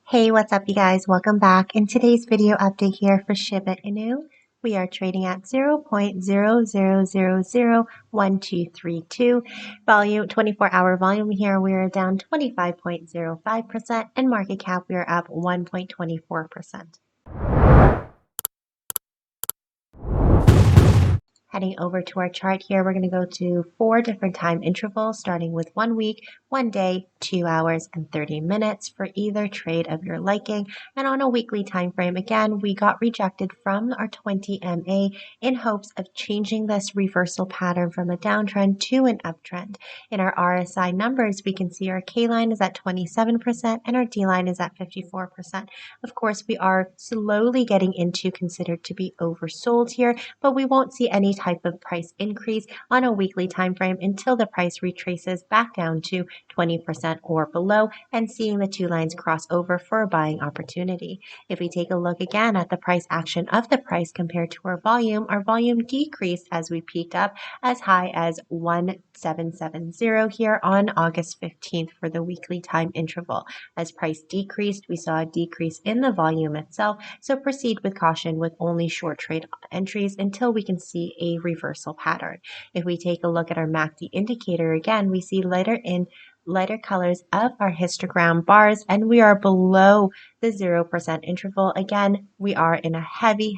Hey, what's up, you guys? Welcome back. In today's video update here for Shiba Inu, we are trading at 0.00001232. Volume, 24-hour volume here, we are down 25.05%, and market cap, we are up 1.24%. Heading over to our chart here, we're going to go to 4 different time intervals, starting with 1 week, 1 day, 2 hours, and 30 minutes for either trade of your liking. And on a weekly time frame, again, we got rejected from our 20 MA in hopes of changing this reversal pattern from a downtrend to an uptrend. In our RSI numbers, we can see our K line is at 27% and our D line is at 54%. Of course, we are slowly getting into considered to be oversold here, but we won't see any type of price increase on a weekly time frame until the price retraces back down to 20% or below and seeing the two lines cross over for a buying opportunity. If we take a look again at the price action of the price compared to our volume decreased as we peaked up as high as 1770 here on August 15th for the weekly time interval. As price decreased, we saw a decrease in the volume itself, so proceed with caution with only short trade entries until we can see a reversal pattern. If we take a look at our MACD indicator again, we see lighter colors of our histogram bars, and we are below the 0% interval. Again, we are in a heavy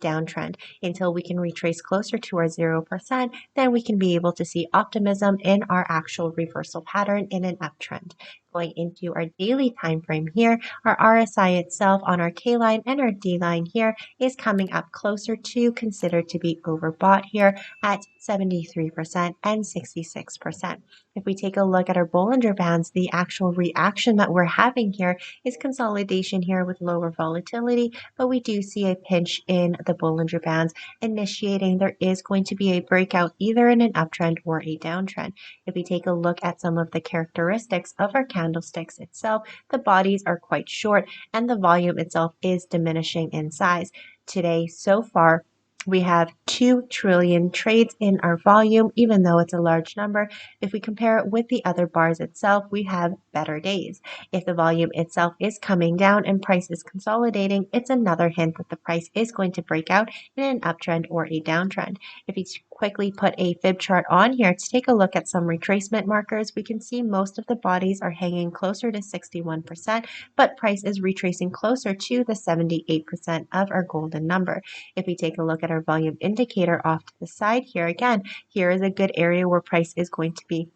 downtrend. Until we can retrace closer to our 0%, then we can be able to see optimism in our actual reversal pattern in an uptrend. Going into our daily time frame here, our RSI itself on our K line and our D line here is coming up closer to considered to be overbought here at 73% and 66%. If we take a look at our Bollinger Bands, the actual reaction that we're having here is consolidation here with lower volatility, but we do see a pinch in the Bollinger Bands initiating there is going to be a breakout either in an uptrend or a downtrend. If we take a look at some of the characteristics of our candlesticks itself, the bodies are quite short and the volume itself is diminishing in size. Today, so far, we have 2 trillion trades in our volume, even though it's a large number. If we compare it with the other bars itself, we have better days. If the volume itself is coming down and price is consolidating, it's another hint that the price is going to break out in an uptrend or a downtrend. If you quickly put a fib chart on here to take a look at some retracement markers, we can see most of the bodies are hanging closer to 61%, but price is retracing closer to the 78% of our golden number. If we take a look at our volume indicator off to the side here, again, here is a good area where price is going to be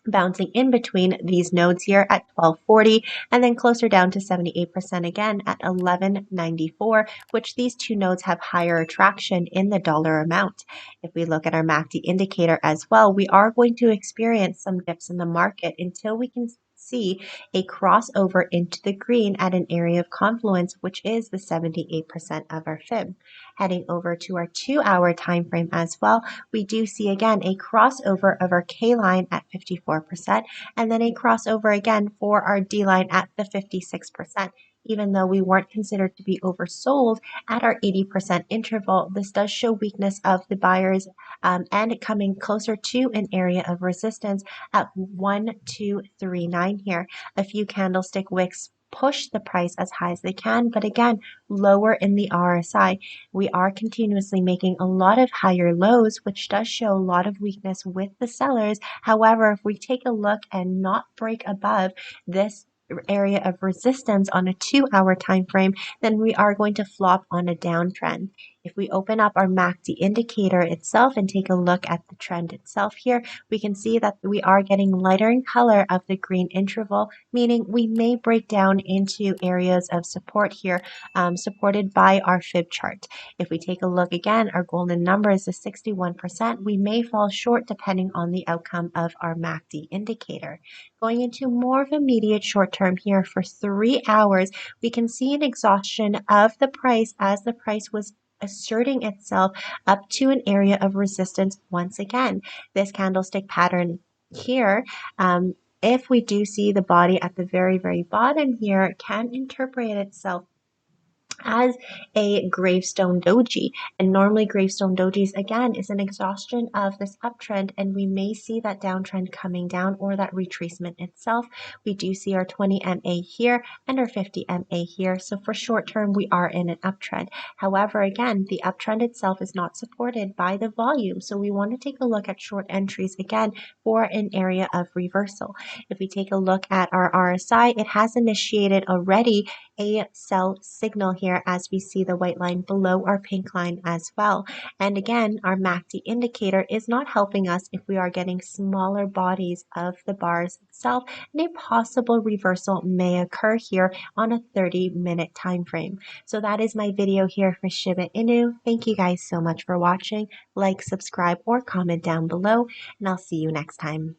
bouncing in between these nodes here at 1240 and then closer down to 78% again at 1194, which these two nodes have higher attraction in the dollar amount. If we look at our MACD indicator as well, we are going to experience some dips in the market until we can see a crossover into the green at an area of confluence, which is the 78% of our fib. Heading over to our 2-hour time frame as well, we do see again a crossover of our K line at 54% and then a crossover again for our D line at the 56%. Even though we weren't considered to be oversold at our 80% interval, this does show weakness of the buyers and coming closer to an area of resistance at 1239 here. A few candlestick wicks push the price as high as they can, but again, lower in the RSI. We are continuously making a lot of higher lows, which does show a lot of weakness with the sellers. However, if we take a look and not break above this area of resistance on a 2-hour time frame, then we are going to flop on a downtrend. If we open up our MACD indicator itself and take a look at the trend itself here, we can see that we are getting lighter in color of the green interval, meaning we may break down into areas of support here, supported by our fib chart. If we take a look again, our golden number is 61%. We may fall short depending on the outcome of our MACD indicator. Going into more of immediate short term here for 3 hours, we can see an exhaustion of the price as the price was asserting itself up to an area of resistance once again. This candlestick pattern here, if we do see the body at the very bottom here, can interpret itself as a gravestone doji. And normally gravestone dojis, again, is an exhaustion of this uptrend, and we may see that downtrend coming down or that retracement itself. We do see our 20 MA here and our 50 MA here. So for short term, we are in an uptrend. However, again, the uptrend itself is not supported by the volume. So we want to take a look at short entries again for an area of reversal. If we take a look at our RSI, it has initiated already a sell signal here as we see the white line below our pink line as well. And again, our MACD indicator is not helping us if we are getting smaller bodies of the bars itself, and a possible reversal may occur here on a 30-minute time frame. So that is my video here for Shiba Inu. Thank you guys so much for watching. Like, subscribe, or comment down below, and I'll see you next time.